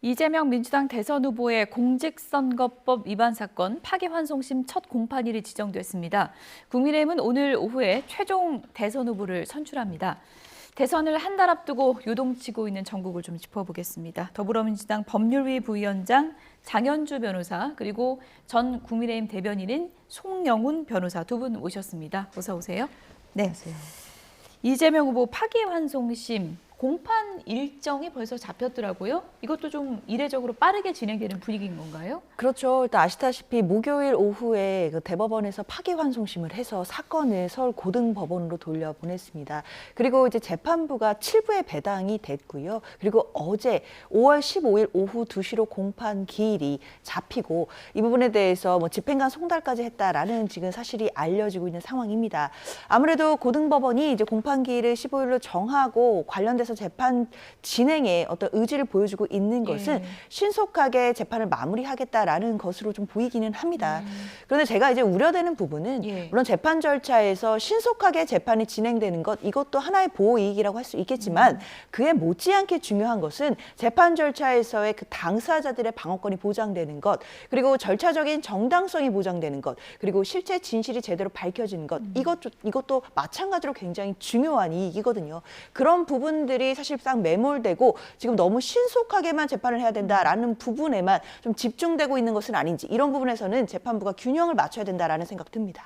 이재명 민주당 대선 후보의 공직선거법 위반 사건 파기환송심 첫 공판일이 지정됐습니다. 국민의힘은 오늘 오후에 최종 대선 후보를 선출합니다. 대선을 한 달 앞두고 요동치고 있는 전국을 좀 짚어보겠습니다. 더불어민주당 법률위 부위원장 장현주 변호사 그리고 전 국민의힘 대변인인 송영훈 변호사 두 분 모셨습니다. 어서 오세요. 네. 안녕하세요. 이재명 후보 파기환송심 공판 일정이 벌써 잡혔더라고요. 이것도 좀 이례적으로 빠르게 진행되는 분위기인 건가요? 그렇죠. 일단 아시다시피 목요일 오후에 그 대법원에서 파기환송심을 해서 사건을 서울 고등법원으로 돌려보냈습니다. 그리고 이제 재판부가 7부에 배당이 됐고요. 그리고 어제 5월 15일 오후 2시로 공판 기일이 잡히고 이 부분에 대해서 뭐 집행관 송달까지 했다라는 지금 사실이 알려지고 있는 상황입니다. 아무래도 고등법원이 이제 공판 기일을 15일로 정하고 관련돼서 재판 진행에 어떤 의지를 보여주고 있는 것은 신속하게 재판을 마무리하겠다라는 것으로 좀 보이기는 합니다. 그런데 제가 이제 우려되는 부분은 물론 재판 절차에서 신속하게 재판이 진행되는 것 이것도 하나의 보호 이익이라고 할 수 있겠지만 그에 못지않게 중요한 것은 재판 절차에서의 그 당사자들의 방어권이 보장되는 것 그리고 절차적인 정당성이 보장되는 것 그리고 실제 진실이 제대로 밝혀지는 것 이것도 마찬가지로 굉장히 중요한 이익이거든요. 그런 부분들이 사실상 매몰되고 지금 너무 신속하게만 재판을 해야 된다라는 부분에만 좀 집중되고 있는 것은 아닌지 이런 부분에서는 재판부가 균형을 맞춰야 된다라는 생각 듭니다.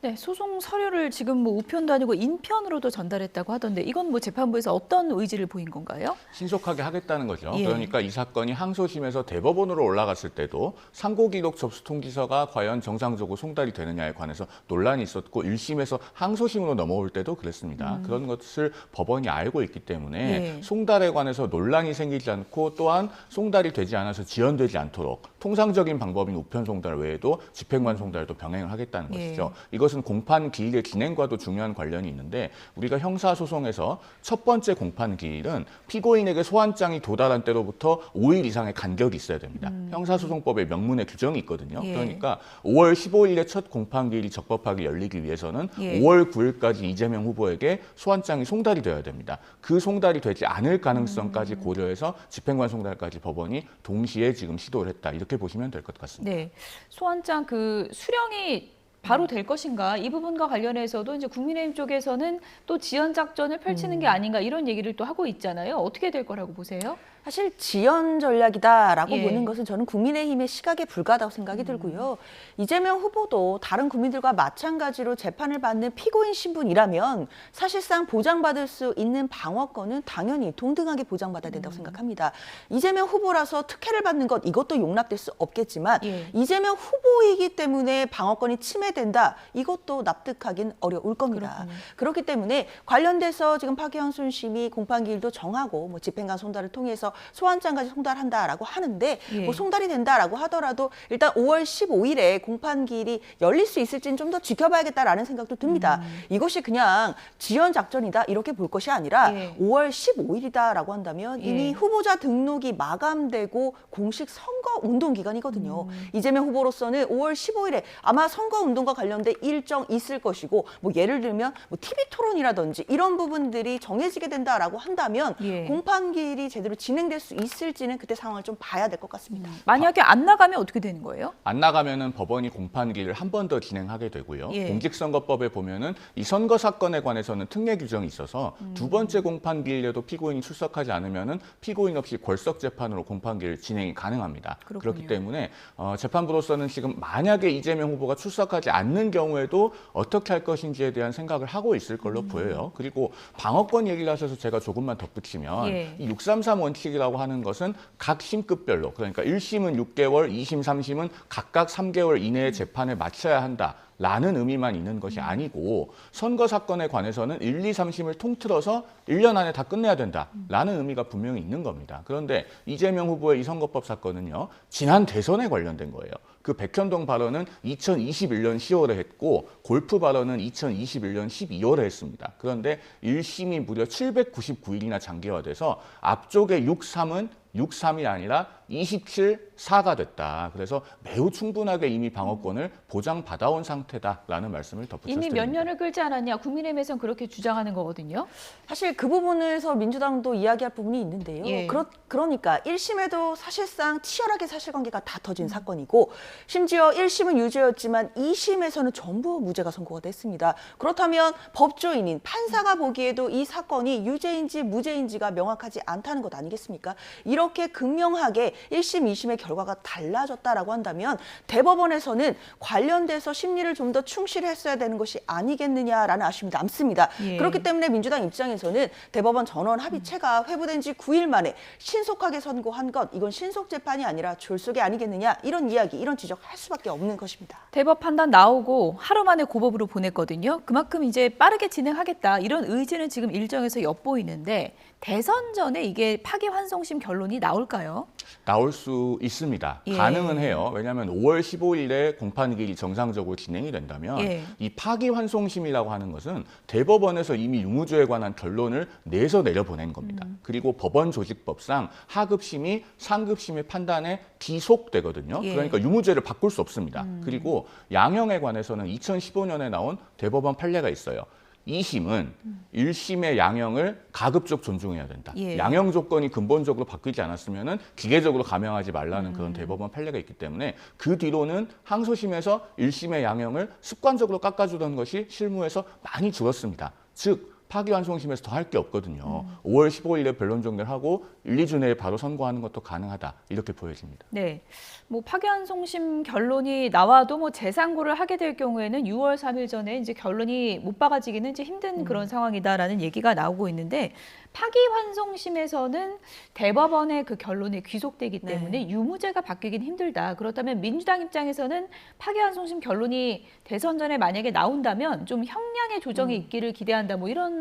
네, 소송 서류를 지금 뭐 우편도 아니고 인편으로도 전달했다고 하던데 이건 뭐 재판부에서 어떤 의지를 보인 건가요? 신속하게 하겠다는 거죠. 그러니까 이 사건이 항소심에서 대법원으로 올라갔을 때도 상고기록 접수 통지서가 과연 정상적으로 송달이 되느냐에 관해서 논란이 있었고 1심에서 항소심으로 넘어올 때도 그랬습니다. 그런 것을 법원이 알고 있기 때문에 송달에 관해서 논란이 생기지 않고 또한 송달이 되지 않아서 지연되지 않도록 통상적인 방법인 우편 송달 외에도 집행관 송달도 병행을 하겠다는 것이죠. 이것은 공판 기일의 진행과도 중요한 관련이 있는데 우리가 형사소송에서 첫 번째 공판 기일은 피고인에게 소환장이 도달한 때로부터 5일 이상의 간격이 있어야 됩니다. 형사소송법에 명문의 규정이 있거든요. 그러니까 5월 15일에 첫 공판 기일이 적법하게 열리기 위해서는 5월 9일까지 이재명 후보에게 소환장이 송달이 되어야 됩니다. 그 송달이 되지 않을 가능성까지 고려해서 집행관 송달까지 법원이 동시에 지금 시도를 했다. 이렇게 보시면 될 것 같습니다. 네, 소환장 그 수령이 바로 될 것인가 이 부분과 관련해서도 이제 국민의힘 쪽에서는 또 지연 작전을 펼치는 게 아닌가 이런 얘기를 또 하고 있잖아요. 어떻게 될 거라고 보세요? 사실 지연 전략이다라고 보는 것은 저는 국민의힘의 시각에 불과하다고 생각이 들고요. 이재명 후보도 다른 국민들과 마찬가지로 재판을 받는 피고인 신분이라면 사실상 보장받을 수 있는 방어권은 당연히 동등하게 보장받아야 된다고 생각합니다. 이재명 후보라서 특혜를 받는 것 이것도 용납될 수 없겠지만 이재명 후보이기 때문에 방어권이 침해된다. 이것도 납득하긴 어려울 겁니다. 그렇기 때문에 관련돼서 지금 파기환송심이 공판기일도 정하고 뭐 집행관 송달을 통해서 소환장까지 송달한다라고 하는데 뭐 송달이 된다라고 하더라도 일단 5월 15일에 공판기일이 열릴 수 있을지는 좀 더 지켜봐야겠다라는 생각도 듭니다. 이것이 그냥 지연 작전이다 이렇게 볼 것이 아니라 5월 15일이다라고 한다면 이미 후보자 등록이 마감되고 공식 선거 운동 기간이거든요. 이재명 후보로서는 5월 15일에 아마 선거 운동과 관련된 일정 있을 것이고 뭐 예를 들면 뭐 TV 토론이라든지 이런 부분들이 정해지게 된다라고 한다면 공판기일이 제대로 진행될 수 있을지는 그때 상황을 좀 봐야 될 것 같습니다. 만약에 안 나가면 어떻게 되는 거예요? 안 나가면은 법원이 공판기일을 한 번 더 진행하게 되고요. 공직선거법에 보면은 이 선거 사건에 관해서는 특례 규정이 있어서 두 번째 공판기일에도 피고인이 출석하지 않으면은 피고인 없이 걸석 재판으로 공판기일 진행이 가능합니다. 그렇기 때문에 재판부로서는 지금 만약에 이재명 후보가 출석하지 않는 경우에도 어떻게 할 것인지에 대한 생각을 하고 있을 걸로 보여요. 그리고 방어권 얘기를 하셔서 제가 조금만 덧붙이면 이 633 원칙이라고 하는 것은 각 심급별로 그러니까 1심은 6개월, 2심, 3심은 각각 3개월 이내에 재판을 마쳐야 한다라는 의미만 있는 것이 아니고 선거 사건에 관해서는 1, 2, 3심을 통틀어서 1년 안에 다 끝내야 된다라는 의미가 분명히 있는 겁니다. 그런데 이재명 후보의 이 선거법 사건은요. 지난 대선에 관련된 거예요. 그 백현동 발언은 2021년 10월에 했고 골프 발언은 2021년 12월에 했습니다. 그런데 1심이 무려 799일이나 장기화돼서 앞쪽에 6.3은 6.3이 아니라 27-4가 됐다. 그래서 매우 충분하게 이미 방어권을 보장받아온 상태다라는 말씀을 덧붙였습니다. 이미 몇 년을 끌지 않았냐. 국민의힘에서는 그렇게 주장하는 거거든요. 사실 그 부분에서 민주당도 이야기할 부분이 있는데요. 예. 그러니까 1심에도 사실상 치열하게 사실관계가 다 터진 사건이고 심지어 1심은 유죄였지만 2심에서는 전부 무죄가 선고가 됐습니다. 그렇다면 법조인인 판사가 보기에도 이 사건이 유죄인지 무죄인지가 명확하지 않다는 것 아니겠습니까? 이렇게 극명하게 1심, 2심의 결과가 달라졌다라고 한다면 대법원에서는 관련돼서 심리를 좀 더 충실했어야 되는 것이 아니겠느냐라는 아쉬움이 남습니다. 예. 그렇기 때문에 민주당 입장에서는 대법원 전원 합의체가 회부된 지 9일 만에 신속하게 선고한 것, 이건 신속 재판이 아니라 졸속이 아니겠느냐, 이런 이야기, 이런 지적할 수밖에 없는 것입니다. 대법 판단 나오고 하루 만에 고법으로 보냈거든요. 그만큼 이제 빠르게 진행하겠다. 이런 의지는 지금 일정에서 엿보이는데 대선 전에 이게 파기환송심 결론이 나올까요? 나올 수 있습니다. 예. 가능은 해요. 왜냐하면 5월 15일에 공판기일이 정상적으로 진행이 된다면 예. 이 파기환송심이라고 하는 것은 대법원에서 이미 유무죄에 관한 결론을 내서 내려보낸 겁니다. 그리고 법원조직법상 하급심이 상급심의 판단에 기속되거든요. 예. 그러니까 유무죄를 바꿀 수 없습니다. 그리고 양형에 관해서는 2015년에 나온 대법원 판례가 있어요. 2심은 1심의 양형을 가급적 존중해야 된다. 예. 양형 조건이 근본적으로 바뀌지 않았으면 기계적으로 감형하지 말라는 그런 대법원 판례가 있기 때문에 그 뒤로는 항소심에서 1심의 양형을 습관적으로 깎아주던 것이 실무에서 많이 줄었습니다. 즉 파기환송심에서 더 할 게 없거든요. 5월 15일에 변론 종결을 하고 1, 2주 내에 바로 선고하는 것도 가능하다. 이렇게 보여집니다. 네, 뭐 파기환송심 결론이 나와도 뭐 재상고를 하게 될 경우에는 6월 3일 전에 이제 결론이 못 박아지기는 이제 힘든 그런 상황이다라는 얘기가 나오고 있는데 파기환송심에서는 대법원의 그 결론이 귀속되기 때문에 유무죄가 바뀌긴 힘들다. 그렇다면 민주당 입장에서는 파기환송심 결론이 대선 전에 만약에 나온다면 좀 형량의 조정이 있기를 기대한다. 뭐 이런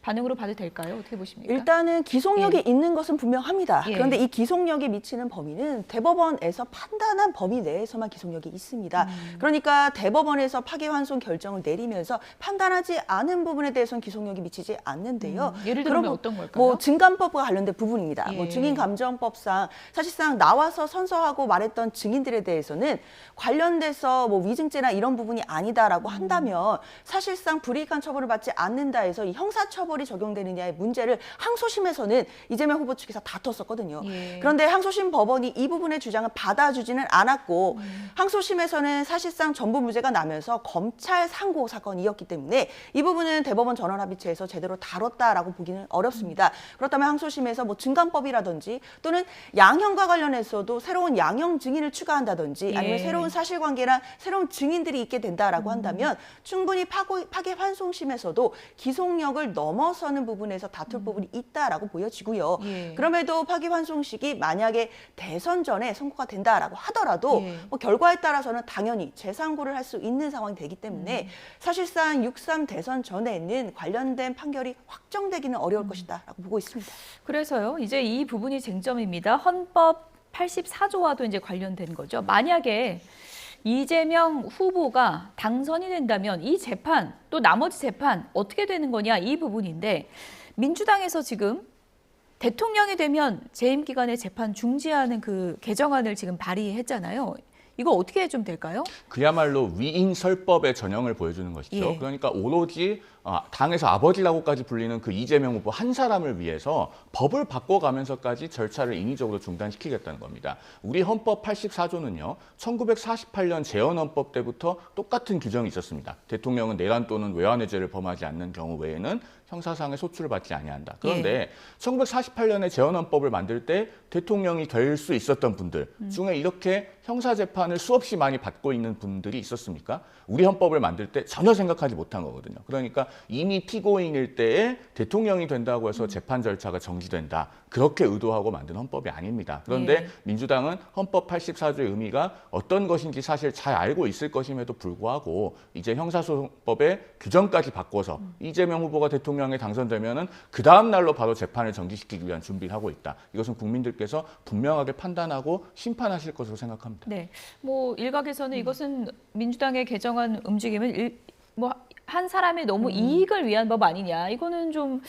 반응으로 봐도 될까요? 어떻게 보십니까? 일단은 기속력이 있는 것은 분명합니다. 예. 그런데 이 기속력이 미치는 범위는 대법원에서 판단한 범위 내에서만 기속력이 있습니다. 그러니까 대법원에서 파기환송 결정을 내리면서 판단하지 않은 부분에 대해서는 기속력이 미치지 않는데요. 예를 들면 그럼 어떤 걸까요? 뭐 증감법과 관련된 부분입니다. 예. 뭐 증인감정법상 사실상 나와서 선서하고 말했던 증인들에 대해서는 관련돼서 뭐 위증죄나 이런 부분이 아니다라고 한다면 사실상 불이익한 처벌을 받지 않는다 해서 이 형사처벌이 적용되느냐의 문제를 항소심에서는 이재명 후보 측에서 다퉜었거든요. 예. 그런데 항소심 법원이 이 부분의 주장을 받아주지는 않았고 항소심에서는 사실상 전부 무죄가 나면서 검찰 상고 사건이었기 때문에 이 부분은 대법원 전원합의체에서 제대로 다뤘다라고 보기는 어렵습니다. 그렇다면 항소심에서 뭐 증감법이라든지 또는 양형과 관련해서도 새로운 양형 증인을 추가한다든지 아니면 예. 새로운 사실관계나 새로운 증인들이 있게 된다라고 한다면 충분히 파기환송심에서도 기속력을 넘어서는 부분에서 다툴 부분이 있다라고 보여지고요. 예. 그럼에도 파기환송식이 만약에 대선 전에 선고가 된다라고 하더라도 예. 뭐 결과에 따라서는 당연히 재상고를 할 수 있는 상황이 되기 때문에 사실상 6.3 대선 전에는 관련된 판결이 확정되기는 어려울 것이다라고 보고 있습니다. 그래서요, 이제 이 부분이 쟁점입니다. 헌법 84조와도 이제 관련된 거죠. 만약에 이재명 후보가 당선이 된다면 이 재판, 또 나머지 재판 어떻게 되는 거냐 이 부분인데 민주당에서 지금 대통령이 되면 재임 기간에 재판 중지하는 그 개정안을 지금 발의했잖아요. 이거 어떻게 좀 될까요? 그야말로 위인설법의 전형을 보여주는 것이죠. 예. 그러니까 오로지 당에서 아버지라고까지 불리는 그 이재명 후보 한 사람을 위해서 법을 바꿔가면서까지 절차를 인위적으로 중단시키겠다는 겁니다. 우리 헌법 84조는요. 1948년 재헌헌법 때부터 똑같은 규정이 있었습니다. 대통령은 내란 또는 외환의 죄를 범하지 않는 경우 외에는 형사상의 소출을 받지 아니한다. 그런데 1948년에 재헌헌법을 만들 때 대통령이 될 수 있었던 분들 중에 이렇게 형사재판을 수없이 많이 받고 있는 분들이 있었습니까? 우리 헌법을 만들 때 전혀 생각하지 못한 거거든요. 그러니까 이미 피고인일 때에 대통령이 된다고 해서 재판 절차가 정지된다. 그렇게 의도하고 만든 헌법이 아닙니다. 그런데 민주당은 헌법 84조의 의미가 어떤 것인지 사실 잘 알고 있을 것임에도 불구하고 이제 형사소송법의 규정까지 바꿔서 이재명 후보가 대통령에 당선되면은 그 다음 날로 바로 재판을 정지시키기 위한 준비를 하고 있다. 이것은 국민들께서 분명하게 판단하고 심판하실 것으로 생각합니다. 네, 뭐 일각에서는 이것은 민주당의 개정안 움직임은 뭐 한 사람의 너무 이익을 위한 법 아니냐. 이거는 좀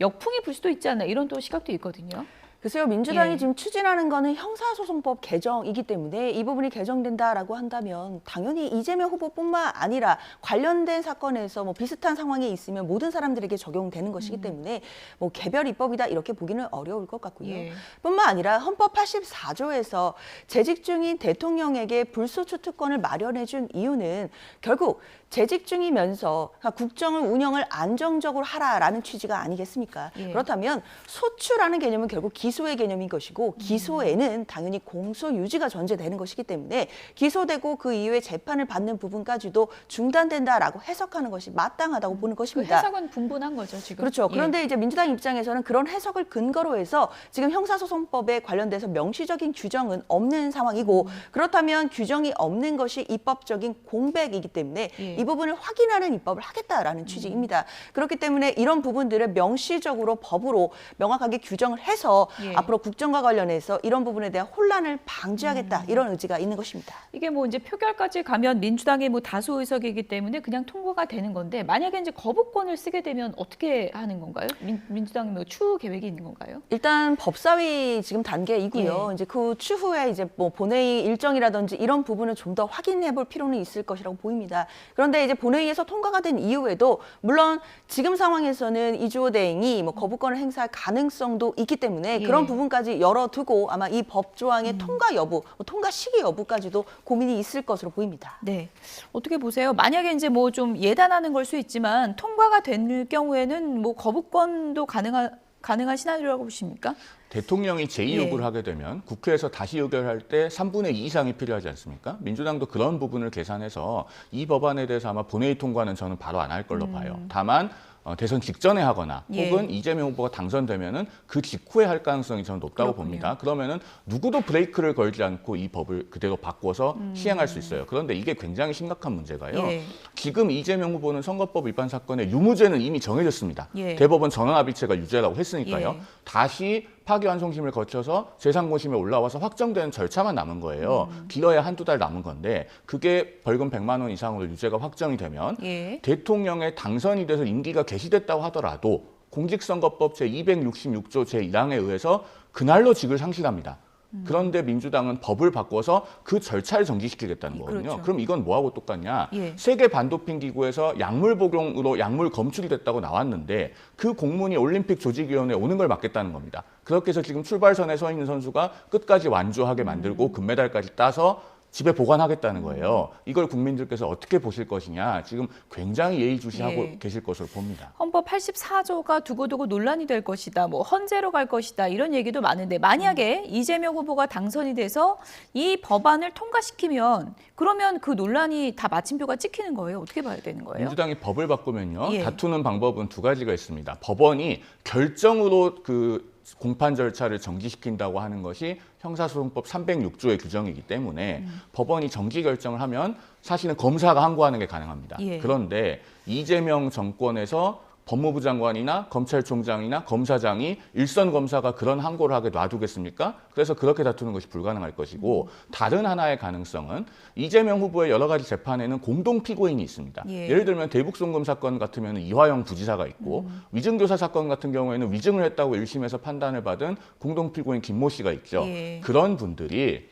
역풍이 불 수도 있지 않나 이런 또 시각도 있거든요. 글쎄요, 민주당이 예. 지금 추진하는 거는 형사소송법 개정이기 때문에 이 부분이 개정된다라고 한다면 당연히 이재명 후보뿐만 아니라 관련된 사건에서 뭐 비슷한 상황에 있으면 모든 사람들에게 적용되는 것이기 때문에 뭐 개별 입법이다 이렇게 보기는 어려울 것 같고요. 예. 뿐만 아니라 헌법 84조에서 재직 중인 대통령에게 불소추 특권을 마련해 준 이유는 결국 재직 중이면서 국정을 운영을 안정적으로 하라라는 취지가 아니겠습니까? 예. 그렇다면 소추라는 개념은 결국 기소의 개념인 것이고 기소에는 당연히 공소 유지가 전제되는 것이기 때문에 기소되고 그 이후에 재판을 받는 부분까지도 중단된다라고 해석하는 것이 마땅하다고 보는 그 것입니다. 해석은 분분한 거죠, 지금. 그렇죠. 예. 그런데 이제 민주당 입장에서는 그런 해석을 근거로 해서 지금 형사소송법에 관련돼서 명시적인 규정은 없는 상황이고 그렇다면 규정이 없는 것이 입법적인 공백이기 때문에 예. 이 부분을 확인하는 입법을 하겠다라는 취지입니다. 그렇기 때문에 이런 부분들을 명시적으로 법으로 명확하게 규정을 해서 예. 앞으로 국정과 관련해서 이런 부분에 대한 혼란을 방지하겠다 이런 의지가 있는 것입니다. 이게 뭐 이제 표결까지 가면 민주당의 뭐 다수 의석이기 때문에 그냥 통과가 되는 건데 만약에 이제 거부권을 쓰게 되면 어떻게 하는 건가요? 민주당 뭐 추후 계획이 있는 건가요? 일단 법사위 지금 단계이고요. 예. 이제 그 추후에 이제 뭐 본회의 일정이라든지 이런 부분을 좀 더 확인해 볼 필요는 있을 것이라고 보입니다. 그런데 이제 본회의에서 통과가 된 이후에도 물론 지금 상황에서는 이주호 대행이 뭐 거부권을 행사할 가능성도 있기 때문에 예. 그런 부분까지 열어두고 아마 이 법 조항의 통과 여부, 통과 시기 여부까지도 고민이 있을 것으로 보입니다. 네. 어떻게 보세요? 만약에 이제 뭐 좀 예단하는 걸 수 있지만 통과가 될 경우에는 뭐 거부권도 가능한 시나리오라고 보십니까? 대통령이 제2 예. 요구를 하게 되면 국회에서 다시 의결할 때 3분의 2 이상이 필요하지 않습니까? 민주당도 그런 부분을 계산해서 이 법안에 대해서 아마 본회의 통과는 저는 바로 안 할 걸로 봐요. 다만 대선 직전에 하거나 예. 혹은 이재명 후보가 당선되면은 그 직후에 할 가능성이 저는 높다고 그렇군요. 봅니다. 그러면은 누구도 브레이크를 걸지 않고 이 법을 그대로 바꿔서 시행할 수 있어요. 그런데 이게 굉장히 심각한 문제가요. 예. 지금 이재명 후보는 선거법 위반 사건의 유무죄는 이미 정해졌습니다. 예. 대법원 전원합의체가 유죄라고 했으니까요. 예. 다시 파기환송심을 거쳐서 제3공심에 올라와서 확정되는 절차만 남은 거예요. 길어야 한두 달 남은 건데 그게 벌금 100만 원 이상으로 유죄가 확정이 되면 예. 대통령의 당선이 돼서 임기가 개시됐다고 하더라도 공직선거법 제266조 제1항에 의해서 그날로 직을 상실합니다. 그런데 민주당은 법을 바꿔서 그 절차를 정지시키겠다는 거거든요. 그렇죠. 그럼 이건 뭐하고 똑같냐? 예. 세계 반도핑 기구에서 약물 복용으로 약물 검출이 됐다고 나왔는데 그 공문이 올림픽 조직위원회에 오는 걸 막겠다는 겁니다. 그렇게 해서 지금 출발선에 서 있는 선수가 끝까지 완주하게 만들고 금메달까지 따서 집에 보관하겠다는 거예요. 이걸 국민들께서 어떻게 보실 것이냐. 지금 굉장히 예의주시하고 예. 계실 것으로 봅니다. 헌법 84조가 두고두고 논란이 될 것이다. 뭐 헌재로 갈 것이다. 이런 얘기도 많은데 만약에 이재명 후보가 당선이 돼서 이 법안을 통과시키면 그러면 그 논란이 다 마침표가 찍히는 거예요. 어떻게 봐야 되는 거예요? 민주당이 법을 바꾸면요. 예. 다투는 방법은 두 가지가 있습니다. 법원이 결정으로 그 공판 절차를 정지시킨다고 하는 것이 형사소송법 306조의 규정이기 때문에 법원이 정지 결정을 하면 사실은 검사가 항고하는 게 가능합니다. 예. 그런데 이재명 정권에서 법무부 장관이나 검찰총장이나 검사장이 일선 검사가 그런 항고를 하게 놔두겠습니까? 그래서 그렇게 다투는 것이 불가능할 것이고 다른 하나의 가능성은 이재명 후보의 여러 가지 재판에는 공동 피고인이 있습니다. 예. 예를 들면 대북송금 사건 같으면 이화영 부지사가 있고 위증교사 사건 같은 경우에는 위증을 했다고 1심에서 판단을 받은 공동 피고인 김모 씨가 있죠. 예. 그런 분들이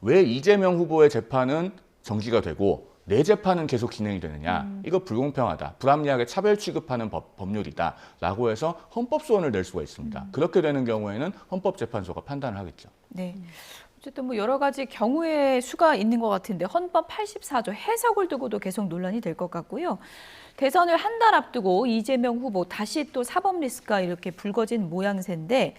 왜 이재명 후보의 재판은 정지가 되고 내 재판은 계속 진행이 되느냐. 이거 불공평하다. 불합리하게 차별 취급하는 법률이다라고 해서 헌법소원을 낼 수가 있습니다. 그렇게 되는 경우에는 헌법재판소가 판단을 하겠죠. 네. 어쨌든 뭐 여러 가지 경우의 수가 있는 것 같은데 헌법 84조 해석을 두고도 계속 논란이 될 것 같고요. 대선을 한 달 앞두고 이재명 후보 다시 또 사법 리스크가 이렇게 불거진 모양새인데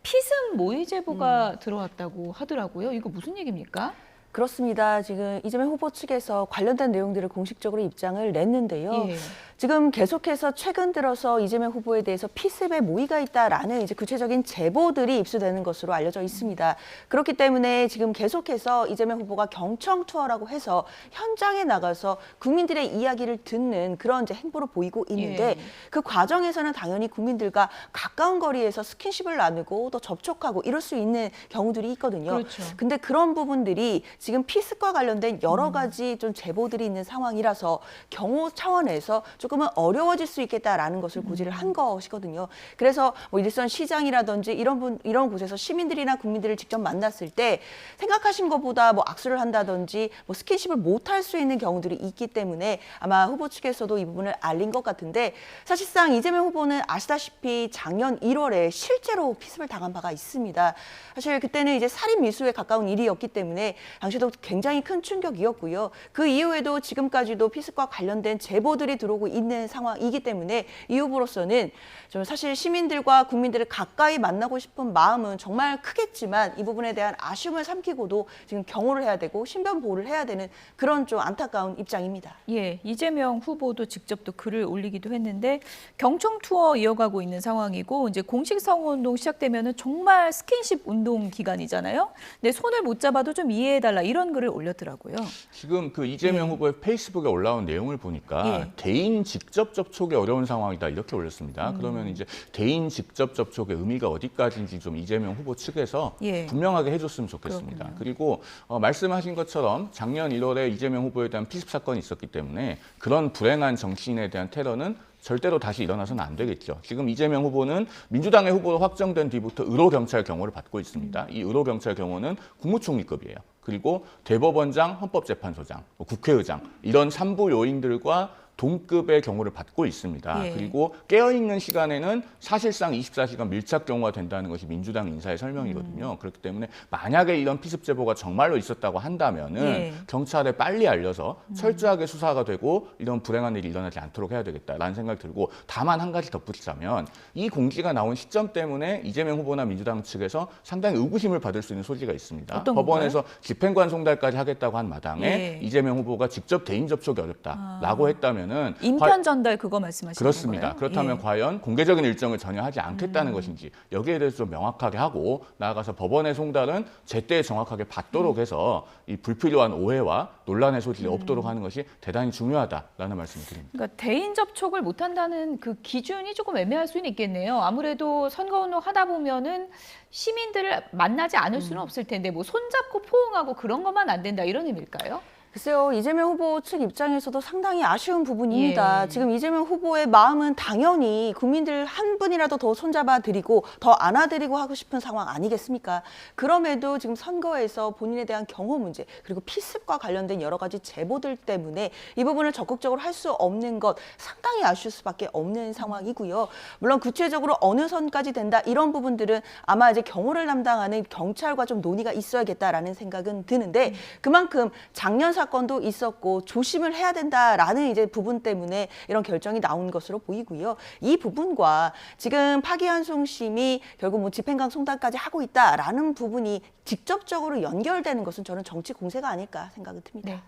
피습 모의 제보가 들어왔다고 하더라고요. 이거 무슨 얘기입니까? 그렇습니다. 지금 이재명 후보 측에서 관련된 내용들을 공식적으로 입장을 냈는데요. 예. 지금 계속해서 최근 들어서 이재명 후보에 대해서 피습의 모의가 있다라는 이제 구체적인 제보들이 입수되는 것으로 알려져 있습니다. 그렇기 때문에 지금 계속해서 이재명 후보가 경청 투어라고 해서 현장에 나가서 국민들의 이야기를 듣는 그런 이제 행보를 보이고 있는데 예. 그 과정에서는 당연히 국민들과 가까운 거리에서 스킨십을 나누고 또 접촉하고 이럴 수 있는 경우들이 있거든요. 그렇죠. 근데 그런 부분들이 지금 피습과 관련된 여러 가지 좀 제보들이 있는 상황이라서 경호 차원에서 조금은 어려워질 수 있겠다라는 것을 고지를 한 것이거든요. 그래서 뭐 일선 시장이라든지 이런 곳에서 시민들이나 국민들을 직접 만났을 때 생각하신 것보다 뭐 악수를 한다든지 뭐 스킨십을 못할 수 있는 경우들이 있기 때문에 아마 후보 측에서도 이 부분을 알린 것 같은데, 사실상 이재명 후보는 아시다시피 작년 1월에 실제로 피습을 당한 바가 있습니다. 사실 그때는 이제 살인 미수에 가까운 일이었기 때문에 당시도 굉장히 큰 충격이었고요. 그 이후에도 지금까지도 피습과 관련된 제보들이 들어오고 있는 상황이기 때문에 이 후보로서는 좀 사실 시민들과 국민들을 가까이 만나고 싶은 마음은 정말 크겠지만 이 부분에 대한 아쉬움을 삼키고도 지금 경호를 해야 되고 신변 보호를 해야 되는 그런 좀 안타까운 입장입니다. 예, 이재명 후보도 직접 또 글을 올리기도 했는데 경청 투어 이어가고 있는 상황이고 이제 공식 선거운동 시작되면은 정말 스킨십 운동 기간이잖아요. 근데 손을 못 잡아도 좀 이해해달라 이런 글을 올렸더라고요. 지금 그 이재명 후보의 페이스북에 올라온 내용을 보니까 대인 직접 접촉이 어려운 상황이다 이렇게 올렸습니다. 그러면 이제 대인 직접 접촉의 의미가 어디까지인지 좀 이재명 후보 측에서 분명하게 해줬으면 좋겠습니다. 그렇군요. 그리고 말씀하신 것처럼 작년 1월에 이재명 후보에 대한 피습 사건이 있었기 때문에 그런 불행한 정치인에 대한 테러는 절대로 다시 일어나서는 안 되겠죠. 지금 이재명 후보는 민주당의 후보로 확정된 뒤부터 의료경찰 경호를 받고 있습니다. 이 의료경찰 경호는 국무총리급이에요. 그리고 대법원장, 헌법재판소장, 국회의장 이런 3부 요인들과 동급의 경호를 받고 있습니다. 그리고 깨어있는 시간에는 사실상 24시간 밀착 경호가 된다는 것이 민주당 인사의 설명이거든요. 그렇기 때문에 만약에 이런 피습 제보가 정말로 있었다고 한다면은 경찰에 빨리 알려서 철저하게 수사가 되고 이런 불행한 일이 일어나지 않도록 해야 되겠다라는 생각이 들고, 다만 한 가지 덧붙이자면 이 공지가 나온 시점 때문에 이재명 후보나 민주당 측에서 상당히 의구심을 받을 수 있는 소지가 있습니다. 법원에서 집행관송달까지 하겠다고 한 마당에 이재명 후보가 직접 대인 접촉이 어렵다라고 했다면 인편 전달 그거 말씀하시는 그렇습니다. 건가요? 그렇다면 과연 공개적인 일정을 전혀 하지 않겠다는 것인지 여기에 대해서 좀 명확하게 하고, 나아가서 법원의 송달은 제때 정확하게 받도록 해서 이 불필요한 오해와 논란의 소지가 없도록 하는 것이 대단히 중요하다라는 말씀을 드립니다. 그러니까 대인 접촉을 못한다는 그 기준이 조금 애매할 수는 있겠네요. 아무래도 선거운동 하다 보면은 시민들을 만나지 않을 수는 없을 텐데 뭐 손잡고 포옹하고 그런 것만 안 된다 이런 의미일까요? 글쎄요, 이재명 후보 측 입장에서도 상당히 아쉬운 부분입니다. 지금 이재명 후보의 마음은 당연히 국민들 한 분이라도 더 손잡아 드리고 더 안아드리고 하고 싶은 상황 아니겠습니까? 그럼에도 지금 선거에서 본인에 대한 경호 문제 그리고 피습과 관련된 여러 가지 제보들 때문에 이 부분을 적극적으로 할 수 없는 것 상당히 아쉬울 수밖에 없는 상황이고요. 물론 구체적으로 어느 선까지 된다 이런 부분들은 아마 이제 경호를 담당하는 경찰과 좀 논의가 있어야겠다라는 생각은 드는데, 그만큼 작년 사건도 있었고 조심을 해야 된다라는 이제 부분 때문에 이런 결정이 나온 것으로 보이고요. 이 부분과 지금 파기환송심이 결국 뭐 집행관 송달까지 하고 있다라는 부분이 직접적으로 연결되는 것은 저는 정치 공세가 아닐까 생각이 듭니다.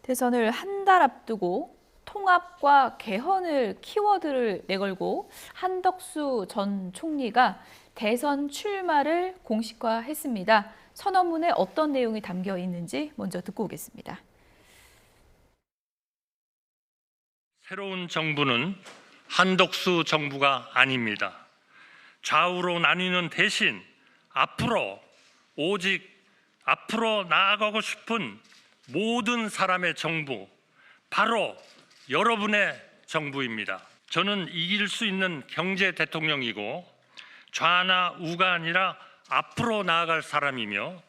대선을 한 달 앞두고 통합과 개헌을 키워드를 내걸고 한덕수 전 총리가 대선 출마를 공식화했습니다. 선언문에 어떤 내용이 담겨 있는지 먼저 듣고 오겠습니다. 새로운 정부는 한덕수 정부가 아닙니다. 좌우로 나뉘는 대신 오직 앞으로 나아가고 싶은 모든 사람의 정부, 바로 여러분의 정부입니다. 저는 이길 수 있는 경제 대통령이고 좌나 우가 아니라 앞으로 나아갈 사람이며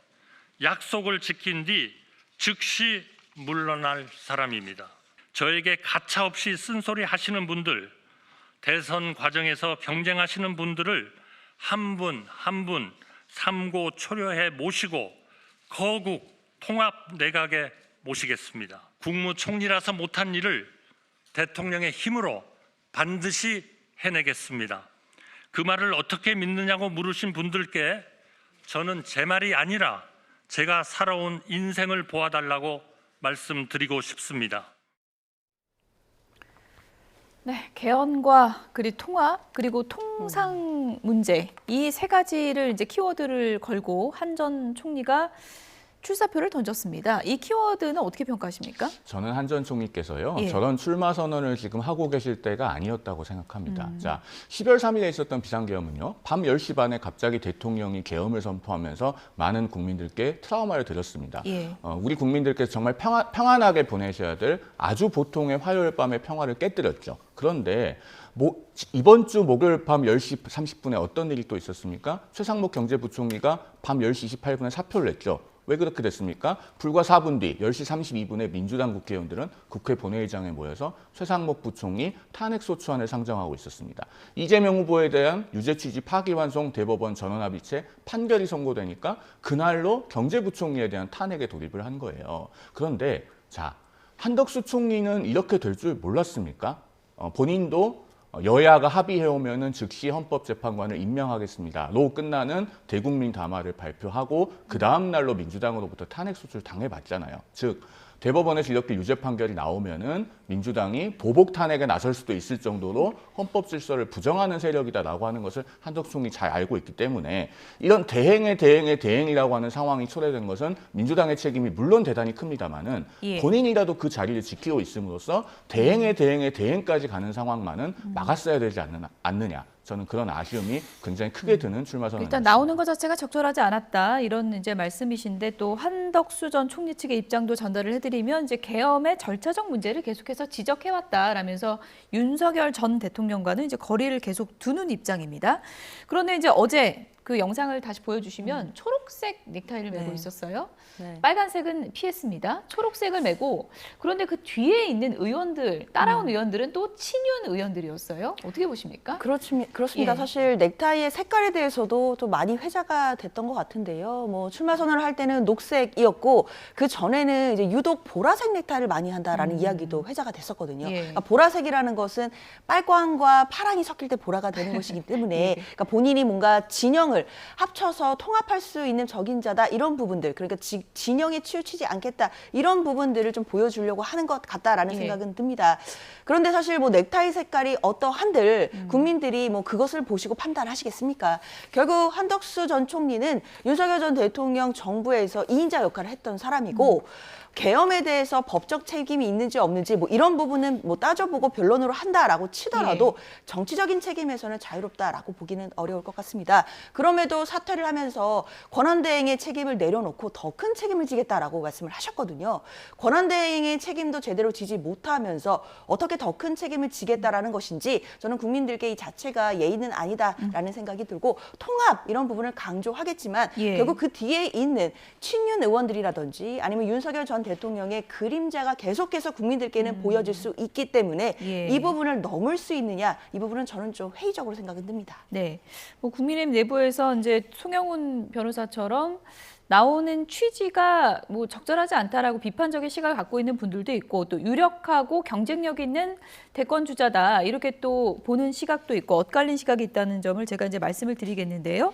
약속을 지킨 뒤 즉시 물러날 사람입니다. 저에게 가차없이 쓴소리 하시는 분들, 대선 과정에서 경쟁하시는 분들을 한 분 한 분 삼고 초려해 모시고 거국 통합 내각에 모시겠습니다. 국무총리라서 못한 일을 대통령의 힘으로 반드시 해내겠습니다. 그 말을 어떻게 믿느냐고 물으신 분들께 저는 제 말이 아니라 제가 살아온 인생을 보아달라고 말씀드리고 싶습니다. 네, 개헌과 그리고 통합 그리고 통상 문제 이 세 가지를 이제 키워드를 걸고 한 전 총리가 출사표를 던졌습니다. 이 키워드는 어떻게 평가하십니까? 저는 한 전 총리께서요. 예. 저런 출마 선언을 지금 하고 계실 때가 아니었다고 생각합니다. 자, 10월 3일에 있었던 비상계엄은요. 밤 10시 반에 갑자기 대통령이 계엄을 선포하면서 많은 국민들께 트라우마를 드렸습니다. 예. 우리 국민들께서 정말 평안하게 보내셔야 될 아주 보통의 화요일 밤의 평화를 깨뜨렸죠. 그런데 이번 주 목요일 밤 10시 30분에 어떤 일이 또 있었습니까? 최상목 경제부총리가 밤 10시 28분에 사표를 냈죠. 왜 그렇게 됐습니까? 불과 4분 뒤 10시 32분에 민주당 국회의원들은 국회 본회의장에 모여서 최상목 부총리 탄핵소추안을 상정하고 있었습니다. 이재명 후보에 대한 유죄 취지 파기환송 대법원 전원합의체 판결이 선고되니까 그날로 경제부총리에 대한 탄핵에 돌입을 한 거예요. 그런데 자, 한덕수 총리는 이렇게 될 줄 몰랐습니까? 본인도 여야가 합의해오면은 즉시 헌법재판관을 임명하겠습니다.로 끝나는 대국민 담화를 발표하고 그 다음 날로 민주당으로부터 탄핵 소추를 당해봤잖아요. 즉 대법원에서 이렇게 유죄 판결이 나오면은 민주당이 보복 탄핵에 나설 수도 있을 정도로 헌법 질서를 부정하는 세력이다라고 하는 것을 한덕수 총리 잘 알고 있기 때문에 이런 대행의 대행이라고 하는 상황이 초래된 것은 민주당의 책임이 물론 대단히 큽니다만은 예. 본인이라도 그 자리를 지키고 있음으로써 대행의 대행까지 가는 상황만은 막았어야 되지 않느냐. 저는 그런 아쉬움이 굉장히 크게 드는 출마 선언입니다. 일단 나오는 것 자체가 적절하지 않았다 이런 이제 말씀이신데 또 한덕수 전 총리 측의 입장도 전달을 해드리면 이제 계엄의 절차적 문제를 계속해서 지적해왔다라면서 윤석열 전 대통령과는 이제 거리를 계속 두는 입장입니다. 그런데 이제 어제 그 영상을 다시 보여주시면 초록색 넥타이를 메고 네. 있었어요. 네. 빨간색은 피했습니다. 초록색을 메고 그런데 그 뒤에 있는 의원들 따라온 의원들은 또 친윤 의원들이었어요. 어떻게 보십니까? 그렇습니다. 예. 사실 넥타이의 색깔에 대해서도 좀 많이 회자가 됐던 것 같은데요. 뭐 출마 선언을 할 때는 녹색이었고 그 전에는 이제 유독 보라색 넥타이를 많이 한다라는 이야기도 회자가 됐었거든요. 예. 그러니까 보라색이라는 것은 빨강과 파랑이 섞일 때 보라가 되는 것이기 때문에 그러니까 본인이 뭔가 진영을 합쳐서 통합할 수 있는 적임자다 이런 부분들 그러니까 진영에 치우치지 않겠다 이런 부분들을 좀 보여주려고 하는 것 같다라는 예. 생각은 듭니다. 그런데 사실 뭐 넥타이 색깔이 어떠한들 국민들이 뭐 그것을 보시고 판단하시겠습니까? 결국 한덕수 전 총리는 윤석열 전 대통령 정부에서 2인자 역할을 했던 사람이고 계엄에 대해서 법적 책임이 있는지 없는지 뭐 이런 부분은 뭐 따져보고 변론으로 한다라고 치더라도 정치적인 책임에서는 자유롭다라고 보기는 어려울 것 같습니다. 그럼에도 사퇴를 하면서 권한대행의 책임을 내려놓고 더 큰 책임을 지겠다라고 말씀을 하셨거든요. 권한대행의 책임도 제대로 지지 못하면서 어떻게 더 큰 책임을 지겠다라는 것인지 저는 국민들께 이 자체가 예의는 아니다라는 생각이 들고 통합 이런 부분을 강조하겠지만 예. 결국 그 뒤에 있는 친윤 의원들이라든지 아니면 윤석열 전 대통령의 그림자가 계속해서 국민들께는 보여질 수 있기 때문에 예. 이 부분을 넘을 수 있느냐 이 부분은 저는 좀 회의적으로 생각이 듭니다. 네, 뭐 국민의힘 내부에서 이제 송영훈 변호사처럼 나오는 취지가 뭐 적절하지 않다라고 비판적인 시각을 갖고 있는 분들도 있고 또 유력하고 경쟁력 있는 대권 주자다 이렇게 또 보는 시각도 있고 엇갈린 시각이 있다는 점을 제가 이제 말씀을 드리겠는데요.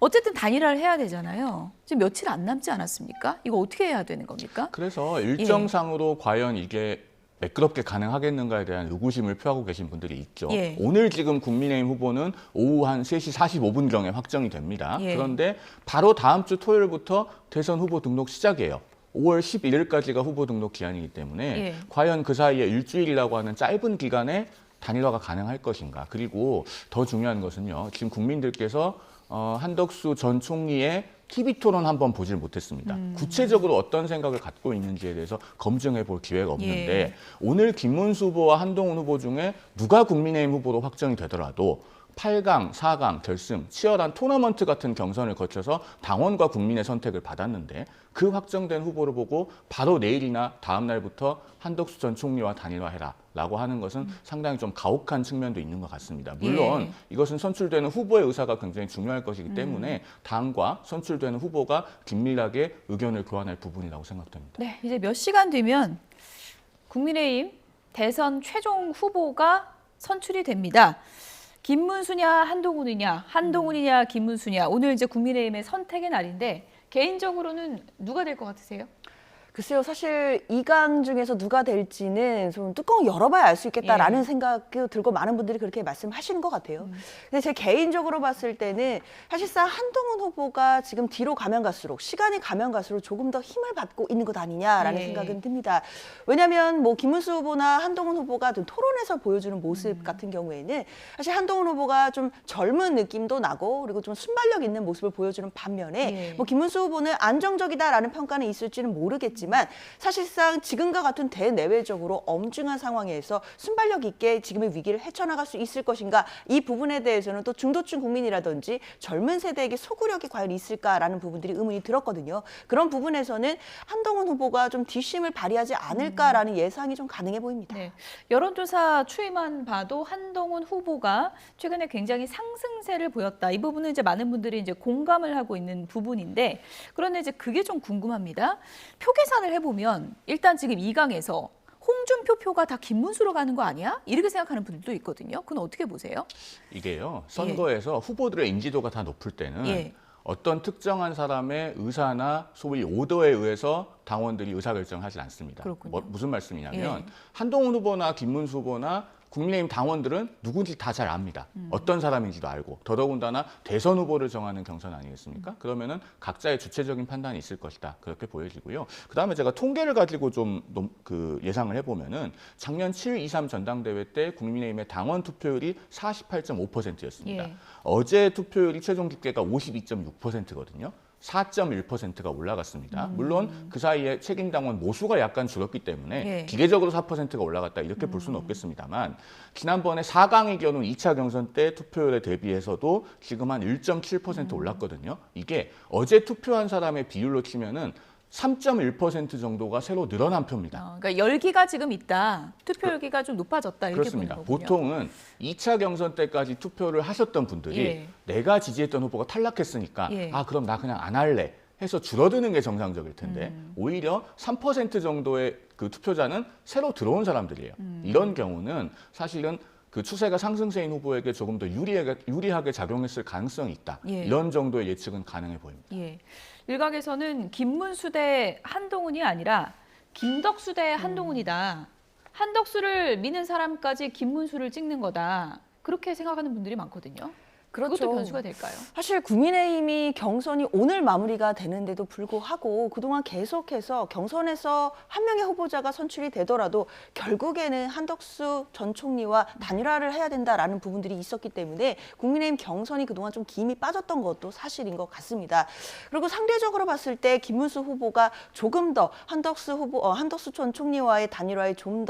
어쨌든 단일화를 해야 되잖아요. 지금 며칠 안 남지 않았습니까? 이거 어떻게 해야 되는 겁니까? 그래서 일정상으로 과연 이게 매끄럽게 가능하겠는가에 대한 의구심을 표하고 계신 분들이 있죠. 예. 오늘 지금 국민의힘 후보는 오후 한 3시 45분경에 확정이 됩니다. 예. 그런데 바로 다음 주 토요일부터 대선 후보 등록 시작이에요. 5월 11일까지가 후보 등록 기한이기 때문에 예. 과연 그 사이에 일주일이라고 하는 짧은 기간에 단일화가 가능할 것인가. 그리고 더 중요한 것은요. 지금 국민들께서 한덕수 전 총리의 TV 토론 한번 보질 못했습니다. 구체적으로 어떤 생각을 갖고 있는지에 대해서 검증해 볼 기회가 없는데 예. 오늘 김문수 후보와 한동훈 후보 중에 누가 국민의힘 후보로 확정이 되더라도 8강, 4강, 결승, 치열한 토너먼트 같은 경선을 거쳐서 당원과 국민의 선택을 받았는데 그 확정된 후보를 보고 바로 내일이나 다음 날부터 한덕수 전 총리와 단일화해라라고 하는 것은 상당히 좀 가혹한 측면도 있는 것 같습니다. 물론 예. 이것은 선출되는 후보의 의사가 굉장히 중요할 것이기 때문에 당과 선출되는 후보가 긴밀하게 의견을 교환할 부분이라고 생각됩니다. 네, 이제 몇 시간 뒤면 국민의힘 대선 최종 후보가 선출이 됩니다. 김문수냐 한동훈이냐, 한동훈이냐 김문수냐. 오늘 이제 국민의힘의 선택의 날인데 개인적으로는 누가 될 것 같으세요? 글쎄요, 사실 2강 중에서 누가 될지는 좀 뚜껑을 열어봐야 알 수 있겠다라는 생각이 들고 많은 분들이 그렇게 말씀하시는 것 같아요. 근데 제 개인적으로 봤을 때는 사실상 한동훈 후보가 지금 뒤로 가면 갈수록 시간이 가면 갈수록 조금 더 힘을 받고 있는 것 아니냐라는 생각은 듭니다. 왜냐하면 뭐 김문수 후보나 한동훈 후보가 좀 토론에서 보여주는 모습 같은 경우에는 사실 한동훈 후보가 좀 젊은 느낌도 나고 그리고 좀 순발력 있는 모습을 보여주는 반면에 뭐 김문수 후보는 안정적이다라는 평가는 있을지는 모르겠지만 사실상 지금과 같은 대내외적으로 엄중한 상황에서 순발력 있게 지금의 위기를 헤쳐나갈 수 있을 것인가 이 부분에 대해서는 또 중도층 국민이라든지 젊은 세대에게 소구력이 과연 있을까라는 부분들이 의문이 들었거든요. 그런 부분에서는 한동훈 후보가 좀 뒷심을 발휘하지 않을까라는 예상이 좀 가능해 보입니다. 네. 여론조사 추이만 봐도 한동훈 후보가 최근에 굉장히 상승세를 보였다. 이 부분은 이제 많은 분들이 이제 공감을 하고 있는 부분인데 그런데 이제 그게 좀 궁금합니다. 표 계산을 해보면 일단 지금 2강에서 홍준표 표가 다 김문수로 가는 거 아니야? 이렇게 생각하는 분들도 있거든요. 그건 어떻게 보세요? 이게요. 선거에서 후보들의 인지도가 다 높을 때는 어떤 특정한 사람의 의사나 소위 오더에 의해서 당원들이 의사결정하지 않습니다. 무슨 말씀이냐면 한동훈 후보나 김문수 후보나 국민의힘 당원들은 누군지 다 잘 압니다. 어떤 사람인지도 알고 더더군다나 대선 후보를 정하는 경선 아니겠습니까? 그러면은 각자의 주체적인 판단이 있을 것이다. 그렇게 보여지고요. 그다음에 제가 통계를 가지고 좀 예상을 해보면은 작년 7.23 전당대회 때 국민의힘의 당원 투표율이 48.5%였습니다. 어제 투표율이 최종 집계가 52.6%거든요. 4.1%가 올라갔습니다. 물론 그 사이에 책임 당원 모수가 약간 줄었기 때문에 기계적으로 4%가 올라갔다 이렇게 볼 수는 없겠습니다만 지난번에 4강의 경우 2차 경선 때 투표율에 대비해서도 지금 한 1.7% 올랐거든요. 이게 어제 투표한 사람의 비율로 치면은 3.1% 정도가 새로 늘어난 표입니다. 그러니까 열기가 지금 있다. 투표 열기가 좀 높아졌다. 이렇게 그렇습니다. 보는 거군요. 보통은 2차 경선 때까지 투표를 하셨던 분들이 내가 지지했던 후보가 탈락했으니까 아 그럼 나 그냥 안 할래 해서 줄어드는 게 정상적일 텐데 오히려 3% 정도의 그 투표자는 새로 들어온 사람들이에요. 이런 경우는 사실은 그 추세가 상승세인 후보에게 조금 더 유리하게 작용했을 가능성이 있다. 이런 정도의 예측은 가능해 보입니다. 일각에서는 김문수 대 한동훈이 아니라 김덕수 대 한동훈이다. 한덕수를 미는 사람까지 김문수를 찍는 거다. 그렇게 생각하는 분들이 많거든요. 그렇죠. 그것도 변수가 될까요? 사실 국민의힘이 경선이 오늘 마무리가 되는데도 불구하고 그동안 계속해서 경선에서 한 명의 후보자가 선출이 되더라도 결국에는 한덕수 전 총리와 단일화를 해야 된다라는 부분들이 있었기 때문에 국민의힘 경선이 그동안 좀 김이 빠졌던 것도 사실인 것 같습니다. 그리고 상대적으로 봤을 때 김문수 후보가 조금 더 한덕수 전 총리와의 단일화에 좀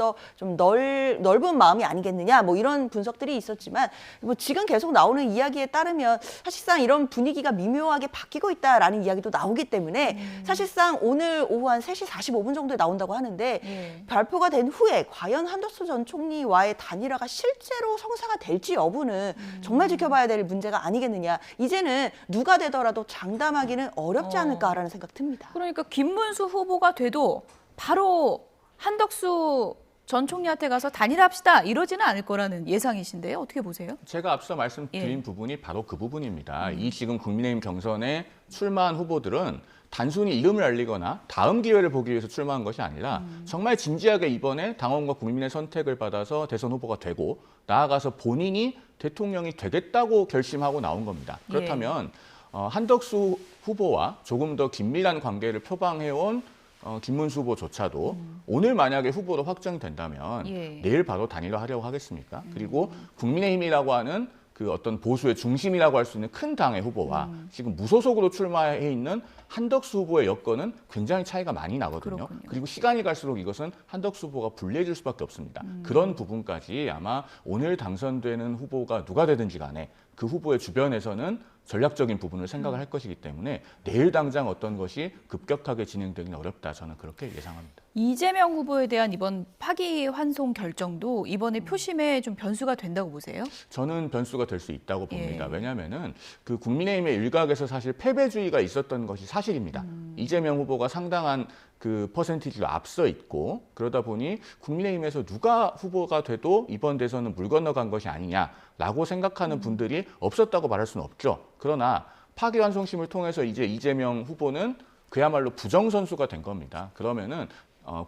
넓은 마음이 아니겠느냐 뭐 이런 분석들이 있었지만 뭐 지금 계속 나오는 이야기에 따르면 사실상 이런 분위기가 미묘하게 바뀌고 있다라는 이야기도 나오기 때문에 사실상 오늘 오후 한 3시 45분 정도에 나온다고 하는데 발표가 된 후에 과연 한덕수 전 총리와의 단일화가 실제로 성사가 될지 여부는 정말 지켜봐야 될 문제가 아니겠느냐. 이제는 누가 되더라도 장담하기는 어렵지 않을까라는 생각 듭니다. 그러니까 김문수 후보가 돼도 바로 한덕수 전 총리한테 가서 단일합시다 이러지는 않을 거라는 예상이신데요. 어떻게 보세요? 제가 앞서 말씀드린 부분이 바로 그 부분입니다. 이 지금 국민의힘 경선에 출마한 후보들은 단순히 이름을 알리거나 다음 기회를 보기 위해서 출마한 것이 아니라 정말 진지하게 이번에 당원과 국민의 선택을 받아서 대선 후보가 되고 나아가서 본인이 대통령이 되겠다고 결심하고 나온 겁니다. 그렇다면 한덕수 후보와 조금 더 긴밀한 관계를 표방해온 김문수 후보조차도 오늘 만약에 후보로 확정된다면 내일 바로 단일화하려고 하겠습니까? 그리고 국민의힘이라고 하는 그 어떤 보수의 중심이라고 할 수 있는 큰 당의 후보와 지금 무소속으로 출마해 있는 한덕수 후보의 여건은 굉장히 차이가 많이 나거든요. 그렇군요. 그리고 시간이 갈수록 이것은 한덕수 후보가 불리해질 수밖에 없습니다. 그런 부분까지 아마 오늘 당선되는 후보가 누가 되든지 간에 그 후보의 주변에서는 전략적인 부분을 생각을 할 것이기 때문에 내일 당장 어떤 것이 급격하게 진행되기는 어렵다. 저는 그렇게 예상합니다. 이재명 후보에 대한 이번 파기환송 결정도 이번에 표심에 좀 변수가 된다고 보세요? 저는 변수가 될 수 있다고 봅니다. 왜냐하면은 그 국민의힘의 일각에서 사실 패배주의가 있었던 것이 사실입니다. 이재명 후보가 상당한 그 퍼센티지로 앞서 있고 그러다 보니 국민의힘에서 누가 후보가 돼도 이번 대선은 물 건너간 것이 아니냐라고 생각하는 분들이 없었다고 말할 수는 없죠. 그러나 파기환송심을 통해서 이제 이재명 후보는 그야말로 부정선수가 된 겁니다. 그러면은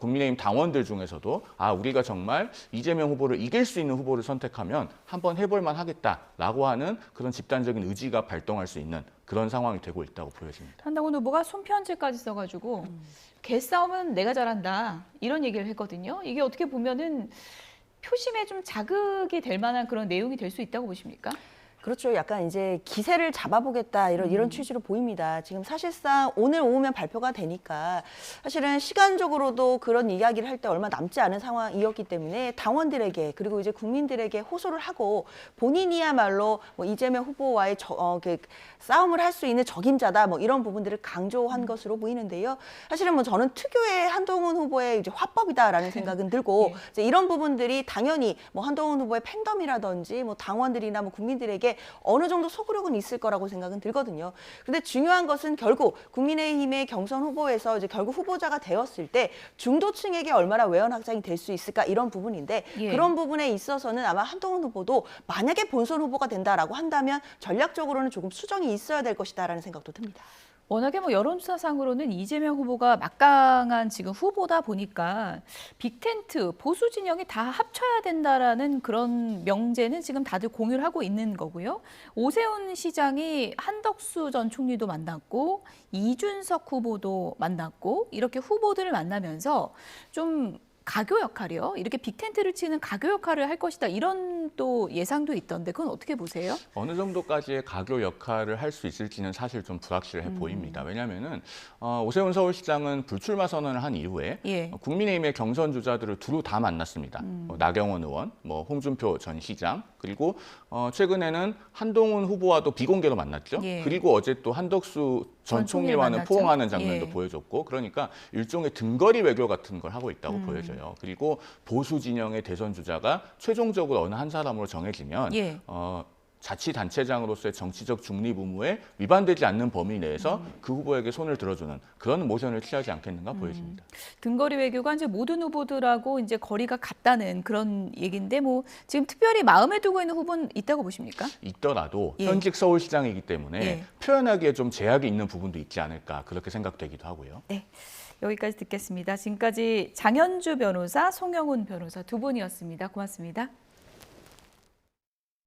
국민의힘 당원들 중에서도 우리가 정말 이재명 후보를 이길 수 있는 후보를 선택하면 한번 해볼만 하겠다라고 하는 그런 집단적인 의지가 발동할 수 있는 그런 상황이 되고 있다고 보여집니다. 한동훈 후보가 손편지까지 써가지고 개싸움은 내가 잘한다 이런 얘기를 했거든요. 이게 어떻게 보면은 표심에 좀 자극이 될 만한 그런 내용이 될 수 있다고 보십니까? 그렇죠. 약간 이제 기세를 잡아보겠다 이런 취지로 보입니다. 지금 사실상 오늘 오후면 발표가 되니까 사실은 시간적으로도 그런 이야기를 할 때 얼마 남지 않은 상황이었기 때문에 당원들에게 그리고 이제 국민들에게 호소를 하고 본인이야말로 뭐 이재명 후보와의 싸움을 할 수 있는 적임자다 뭐 이런 부분들을 강조한 것으로 보이는데요. 사실은 뭐 저는 특유의 한동훈 후보의 이제 화법이다라는 생각은 들고 이제 이런 부분들이 당연히 뭐 한동훈 후보의 팬덤이라든지 뭐 당원들이나 뭐 국민들에게 어느 정도 소구력은 있을 거라고 생각은 들거든요. 그런데 중요한 것은 결국 국민의힘의 경선 후보에서 이제 결국 후보자가 되었을 때 중도층에게 얼마나 외연 확장이 될 수 있을까 이런 부분인데 그런 부분에 있어서는 아마 한동훈 후보도 만약에 본선 후보가 된다라고 한다면 전략적으로는 조금 수정이 있어야 될 것이다라는 생각도 듭니다. 워낙에 뭐 여론조사상으로는 이재명 후보가 막강한 지금 후보다 보니까 빅텐트, 보수 진영이 다 합쳐야 된다라는 그런 명제는 지금 다들 공유를 하고 있는 거고요. 오세훈 시장이 한덕수 전 총리도 만났고 이준석 후보도 만났고 이렇게 후보들을 만나면서 좀 가교 역할이요. 이렇게 빅텐트를 치는 가교 역할을 할 것이다. 이런 또 예상도 있던데 그건 어떻게 보세요? 어느 정도까지의 가교 역할을 할 수 있을지는 사실 좀 불확실해 보입니다. 왜냐하면은 오세훈 서울시장은 불출마 선언을 한 이후에 국민의힘의 경선 주자들을 두루 다 만났습니다. 나경원 의원, 뭐 홍준표 전 시장, 그리고 최근에는 한동훈 후보와도 비공개로 만났죠. 그리고 어제 또 한덕수 전 총리와는 포옹하는 장면도 보여줬고, 그러니까 일종의 등거리 외교 같은 걸 하고 있다고 보여져요. 그리고 보수 진영의 대선 주자가 최종적으로 어느 한 사람으로 정해지면 자치단체장으로서의 정치적 중립 의무에 위반되지 않는 범위 내에서 그 후보에게 손을 들어주는 그런 모션을 취하지 않겠는가 보여집니다. 등거리 외교가 이제 모든 후보들하고 이제 거리가 같다는 그런 얘기인데 뭐 지금 특별히 마음에 두고 있는 후보는 있다고 보십니까? 있더라도 현직 서울시장이기 때문에 표현하기에 좀 제약이 있는 부분도 있지 않을까 그렇게 생각되기도 하고요. 네. 여기까지 듣겠습니다. 지금까지 장현주 변호사, 송영훈 변호사 두 분이었습니다. 고맙습니다.